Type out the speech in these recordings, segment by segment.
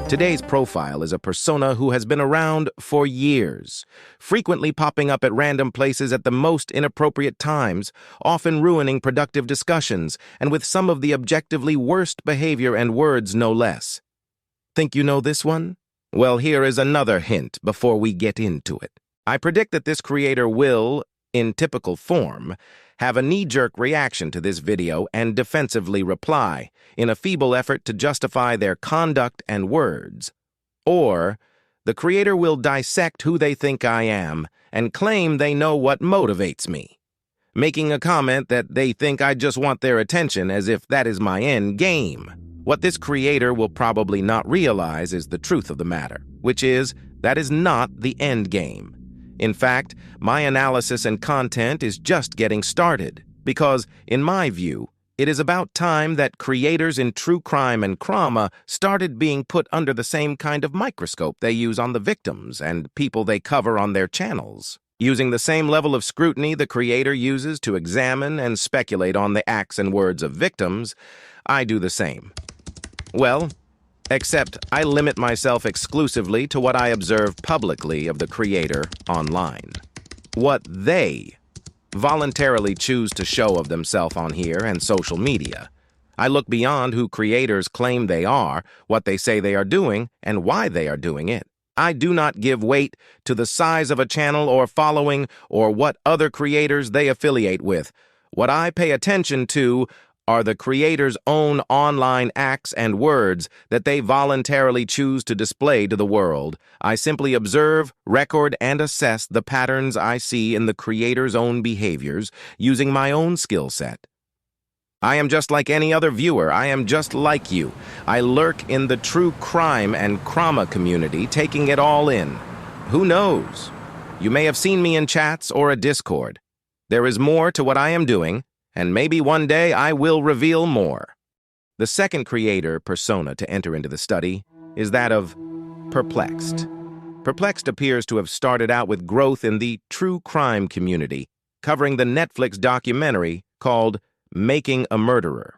Today's profile is a persona who has been around for years, frequently popping up at random places at the most inappropriate times, often ruining productive discussions, and with some of the objectively worst behavior and words no less. Think you know this one? Well, here is another hint before we get into it. I predict that this creator will, in typical form, have a knee-jerk reaction to this video and defensively reply, in a feeble effort to justify their conduct and words. Or, the creator will dissect who they think I am and claim they know what motivates me, making a comment that they think I just want their attention as if that is my end game. What this creator will probably not realize is the truth of the matter, which is that is not the end game. In fact, my analysis and content is just getting started, because, in my view, it is about time that creators in true crime and crama started being put under the same kind of microscope they use on the victims and people they cover on their channels. Using the same level of scrutiny the creator uses to examine and speculate on the acts and words of victims, I do the same. Well, except I limit myself exclusively to what I observe publicly of the creator online. What they voluntarily choose to show of themselves on here and social media. I look beyond who creators claim they are, what they say they are doing, and why they are doing it. I do not give weight to the size of a channel or following or what other creators they affiliate with. What I pay attention to are the creator's own online acts and words that they voluntarily choose to display to the world. I simply observe, record, and assess the patterns I see in the creator's own behaviors using my own skill set. I am just like any other viewer. I am just like you. I lurk in the true crime and crama community, taking it all in. Who knows? You may have seen me in chats or a Discord. There is more to what I am doing, and maybe one day I will reveal more. The second creator persona to enter into the study is that of Perplexed. Perplexed appears to have started out with growth in the true crime community, covering the Netflix documentary called Making a Murderer.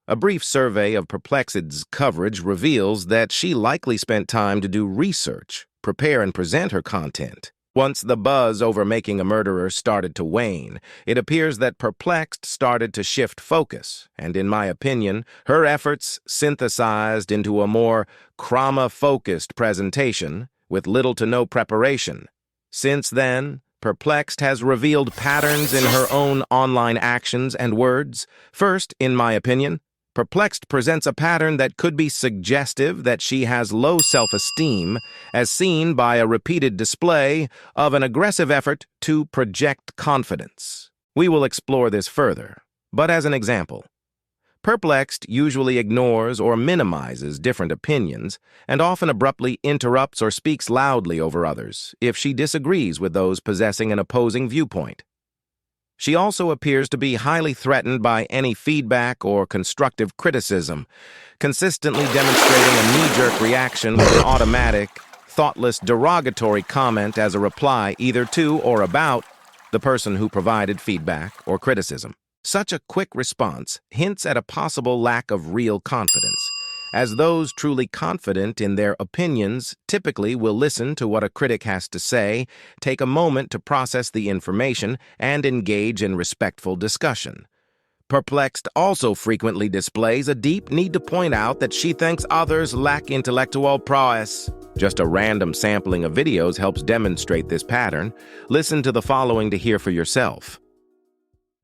A brief survey of Perplexed's coverage reveals that she likely spent time to do research, prepare and present her content. Once the buzz over Making a Murderer started to wane, it appears that Perplexed started to shift focus, and in my opinion, her efforts synthesized into a more crama-focused presentation with little to no preparation. Since then, Perplexed has revealed patterns in her own online actions and words. First, in my opinion, Perplexed presents a pattern that could be suggestive that she has low self-esteem, as seen by a repeated display of an aggressive effort to project confidence. We will explore this further, but as an example, Perplexed usually ignores or minimizes different opinions and often abruptly interrupts or speaks loudly over others if she disagrees with those possessing an opposing viewpoint. She also appears to be highly threatened by any feedback or constructive criticism, consistently demonstrating a knee-jerk reaction with an automatic, thoughtless, derogatory comment as a reply either to or about the person who provided feedback or criticism. Such a quick response hints at a possible lack of real confidence, as those truly confident in their opinions typically will listen to what a critic has to say, take a moment to process the information, and engage in respectful discussion. Perplexed also frequently displays a deep need to point out that she thinks others lack intellectual prowess. Just a random sampling of videos helps demonstrate this pattern. Listen to the following to hear for yourself.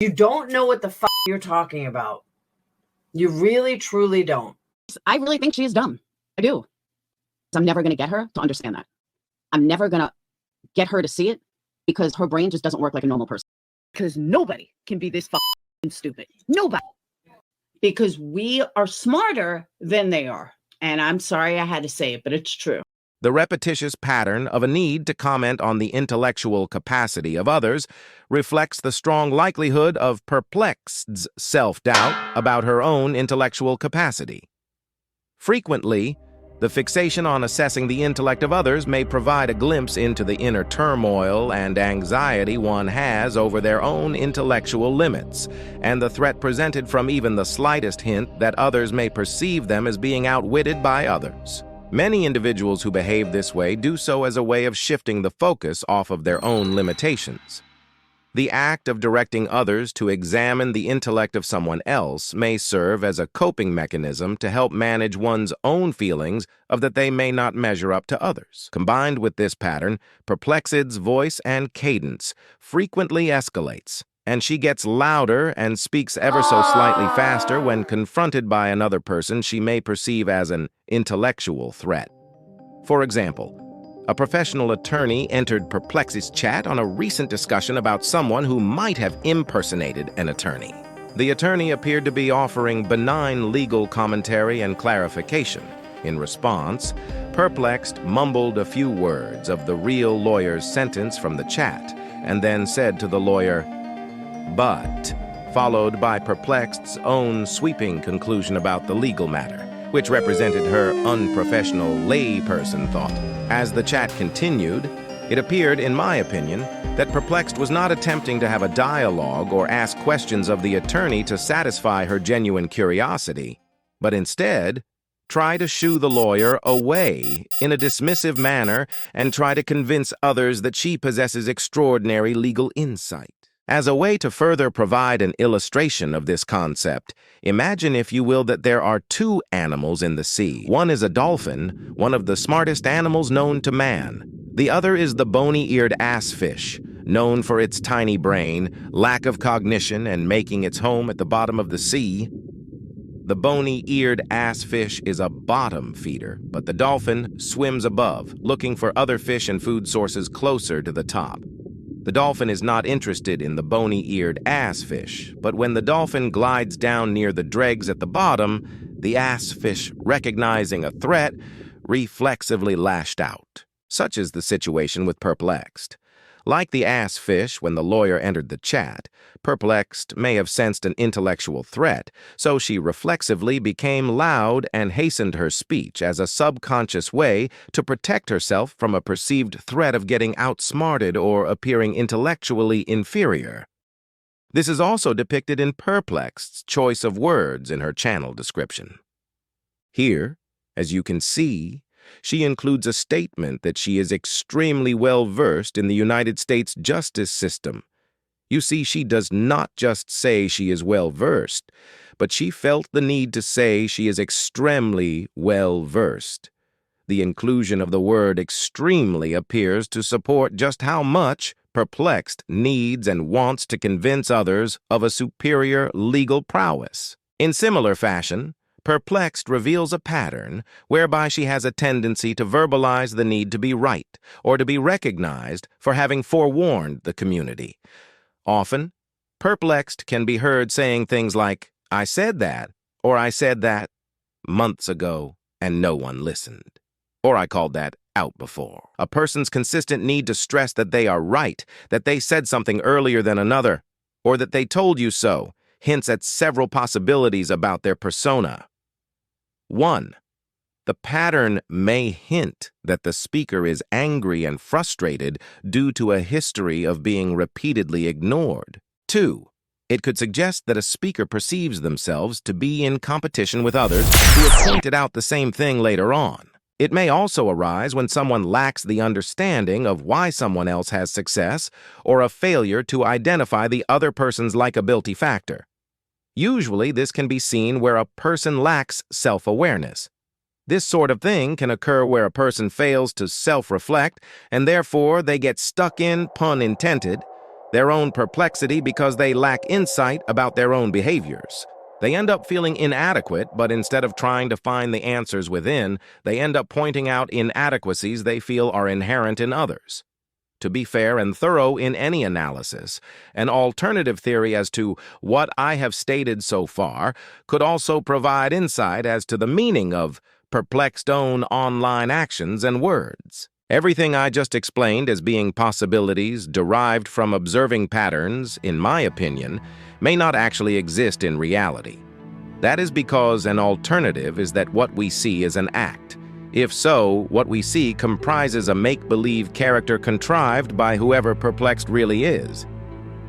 You don't know what the f*** you're talking about. You really, truly don't. I really think she is dumb. I do. I'm never going to get her to understand that. I'm never going to get her to see it because her brain just doesn't work like a normal person. Because nobody can be this fucking stupid. Nobody. Because we are smarter than they are. And I'm sorry I had to say it, but it's true. The repetitious pattern of a need to comment on the intellectual capacity of others reflects the strong likelihood of Perplexed's self-doubt about her own intellectual capacity. Frequently, the fixation on assessing the intellect of others may provide a glimpse into the inner turmoil and anxiety one has over their own intellectual limits, and the threat presented from even the slightest hint that others may perceive them as being outwitted by others. Many individuals who behave this way do so as a way of shifting the focus off of their own limitations. The act of directing others to examine the intellect of someone else may serve as a coping mechanism to help manage one's own feelings of that they may not measure up to others. Combined with this pattern, Perplexed's voice and cadence frequently escalates, and she gets louder and speaks ever so slightly faster when confronted by another person she may perceive as an intellectual threat. For example, a professional attorney entered Perplexed's chat on a recent discussion about someone who might have impersonated an attorney. The attorney appeared to be offering benign legal commentary and clarification. In response, Perplexed mumbled a few words of the real lawyer's sentence from the chat and then said to the lawyer, "But," followed by Perplexed's own sweeping conclusion about the legal matter, which represented her unprofessional layperson thought. As the chat continued, it appeared, in my opinion, that Perplexed was not attempting to have a dialogue or ask questions of the attorney to satisfy her genuine curiosity, but instead try to shoo the lawyer away in a dismissive manner and try to convince others that she possesses extraordinary legal insight. As a way to further provide an illustration of this concept, imagine, if you will, that there are two animals in the sea. One is a dolphin, one of the smartest animals known to man. The other is the bony-eared assfish, known for its tiny brain, lack of cognition, and making its home at the bottom of the sea. The bony-eared assfish is a bottom feeder, but the dolphin swims above, looking for other fish and food sources closer to the top. The dolphin is not interested in the bony-eared assfish, but when the dolphin glides down near the dregs at the bottom, the assfish, recognizing a threat, reflexively lashed out. Such is the situation with Perplexed. Like the assfish when the lawyer entered the chat, Perplexed may have sensed an intellectual threat, so she reflexively became loud and hastened her speech as a subconscious way to protect herself from a perceived threat of getting outsmarted or appearing intellectually inferior. This is also depicted in Perplexed's choice of words in her channel description. Here, as you can see, she includes a statement that she is extremely well-versed in the United States justice system. You see, she does not just say she is well-versed, but she felt the need to say she is extremely well-versed. The inclusion of the word extremely appears to support just how much Perplexed needs and wants to convince others of a superior legal prowess. In similar fashion, Perplexed reveals a pattern whereby she has a tendency to verbalize the need to be right or to be recognized for having forewarned the community. Often, Perplexed can be heard saying things like, "I said that," or "I said that months ago and no one listened," or "I called that out before." A person's consistent need to stress that they are right, that they said something earlier than another, or that they told you so, hints at several possibilities about their persona. 1. The pattern may hint that the speaker is angry and frustrated due to a history of being repeatedly ignored. 2. It could suggest that a speaker perceives themselves to be in competition with others who have pointed out the same thing later on. It may also arise when someone lacks the understanding of why someone else has success or a failure to identify the other person's likability factor. Usually, this can be seen where a person lacks self-awareness. This sort of thing can occur where a person fails to self-reflect, and therefore they get stuck in, pun intended, their own perplexity because they lack insight about their own behaviors. They end up feeling inadequate, but instead of trying to find the answers within, they end up pointing out inadequacies they feel are inherent in others. To be fair and thorough in any analysis, an alternative theory as to what I have stated so far could also provide insight as to the meaning of Perplexed's own online actions and words. Everything I just explained as being possibilities derived from observing patterns, in my opinion, may not actually exist in reality. That is because an alternative is that what we see is an act. If so, what we see comprises a make-believe character contrived by whoever Perplexed really is.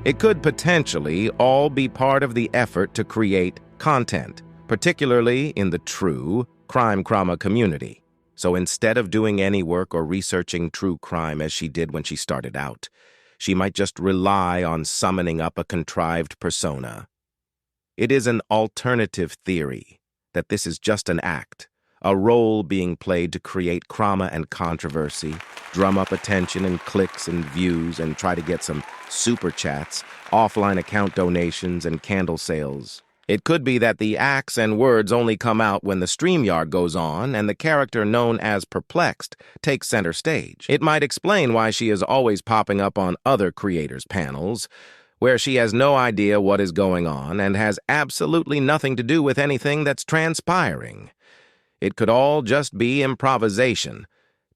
It could potentially all be part of the effort to create content, particularly in the true crime-crama community. So instead of doing any work or researching true crime as she did when she started out, she might just rely on summoning up a contrived persona. It is an alternative theory that this is just an act, a role being played to create crama and controversy, drum up attention and clicks and views, and try to get some super chats, offline account donations, and candle sales. It could be that the acts and words only come out when the StreamYard goes on and the character known as Perplexed takes center stage. It might explain why she is always popping up on other creators' panels, where she has no idea what is going on and has absolutely nothing to do with anything that's transpiring. It could all just be improvisation,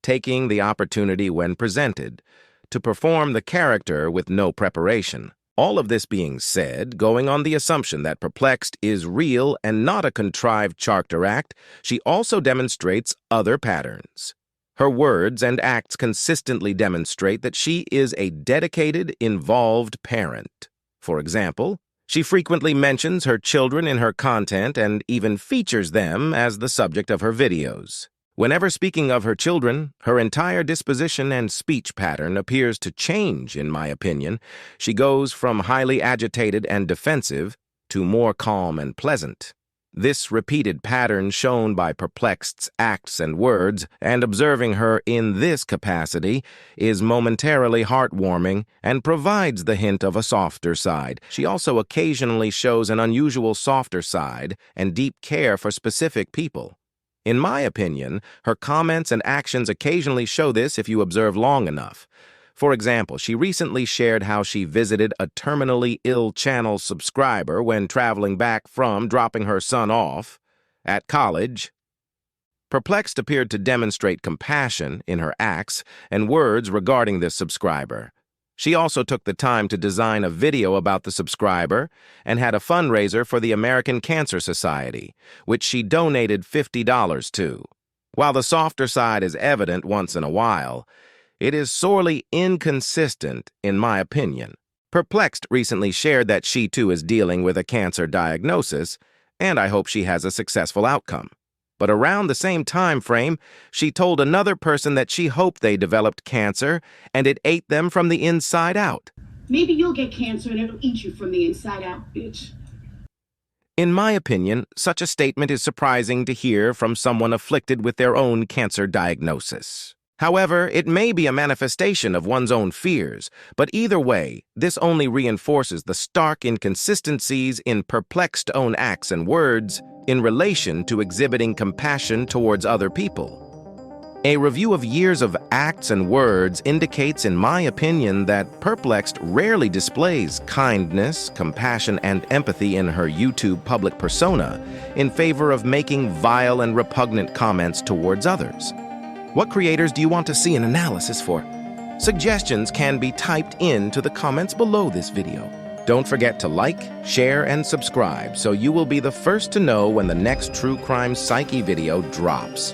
taking the opportunity when presented to perform the character with no preparation. All of this being said, going on the assumption that Perplexed is real and not a contrived character act, she also demonstrates other patterns. Her words and acts consistently demonstrate that she is a dedicated, involved parent. For example, she frequently mentions her children in her content and even features them as the subject of her videos. Whenever speaking of her children, her entire disposition and speech pattern appears to change, in my opinion. She goes from highly agitated and defensive to more calm and pleasant. This repeated pattern shown by Perplexed's acts and words, and observing her in this capacity, is momentarily heartwarming and provides the hint of a softer side. She also occasionally shows an unusual softer side and deep care for specific people. In my opinion, her comments and actions occasionally show this if you observe long enough. For example, she recently shared how she visited a terminally ill channel subscriber when traveling back from dropping her son off at college. Perplexed appeared to demonstrate compassion in her acts and words regarding this subscriber. She also took the time to design a video about the subscriber and had a fundraiser for the American Cancer Society, which she donated $50 to. While the softer side is evident once in a while, it is sorely inconsistent, in my opinion. Perplexed recently shared that she too is dealing with a cancer diagnosis, and I hope she has a successful outcome. But around the same time frame, she told another person that she hoped they developed cancer and it ate them from the inside out. Maybe you'll get cancer and it'll eat you from the inside out, bitch. In my opinion, such a statement is surprising to hear from someone afflicted with their own cancer diagnosis. However, it may be a manifestation of one's own fears, but either way, this only reinforces the stark inconsistencies in Perplexed's own acts and words in relation to exhibiting compassion towards other people. A review of years of acts and words indicates, in my opinion, that Perplexed rarely displays kindness, compassion, and empathy in her YouTube public persona in favor of making vile and repugnant comments towards others. What creators do you want to see an analysis for? Suggestions can be typed into the comments below this video. Don't forget to like, share, and subscribe so you will be the first to know when the next True Crime Psyche video drops.